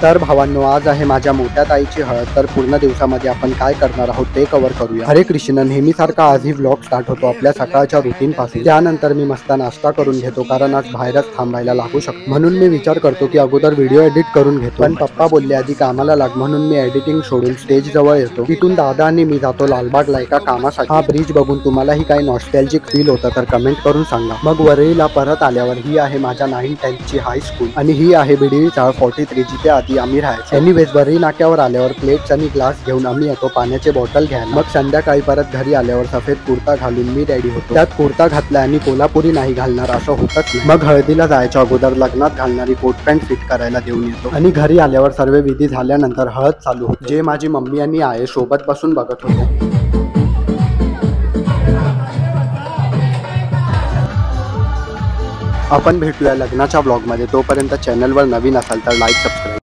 तर भावांनो, आज आहे माझ्या मोठ्या ताईची हळद. तर पूर्ण दिवसामध्ये आपण काय करणार आहोत ते कव्हर करूया. हरे कृष्ण. नेहमीसारखा आजही व्लॉग स्टार्ट होतो आपल्या सकाळच्या रुटीन पासून. त्यानंतर मी मस्त नाश्ता करून घेतो, कारण आज बाहेरच थांबायला लागू शकतो. म्हणून मी विचार करतो की अगोदर व्हिडिओ एडिट करून घेतो. पण पप्पा बोलले आधी कामाला लाग, म्हणून मी एडिटिंग सोडून स्टेज जवळ येतो. तिथून दादा आणि मी जातो लालबागला एका कामासाठी. हा ब्रिज बघून तुम्हालाही काही नॉस्टॅल्जिक फील होतं तर कमेंट करून सांगा. मग वरळीला परत आल्यावर ही आहे माझ्या 9-10 ची हायस्कूल आणि ही आहे बिडवी चाळ 43, जिथे आधी आम्ही राहायचो. एनिवेज, वरळी नाक्यावर आल्यावर प्लेट्स आणि ग्लास घेऊन आम्ही येतो पाण्याचे बॉटल घ्यायला. मग संध्याकाळी परत घरी आल्यावर सफेद कुर्ता घालून मी रेडी होतो. त्यात कुर्ता घातला आणि कोल्हापुरी नाही घालणार असं होतच नाही. मग हळदीला जायच्या अगोदर लग्नात घालणारी कोट पॅन्ट फिट करायला देऊन येतो आणि घरी आल्यावर सर्व विधी झाल्यानंतर हळद चालू होते, जे माझी मम्मी आणि आई सोबत बसून बघत होते. आपण भेटूया लग्नाच्या ब्लॉगमध्ये. तोपर्यंत चॅनलवर नवीन असाल तर लाईक, सबस्क्राईब.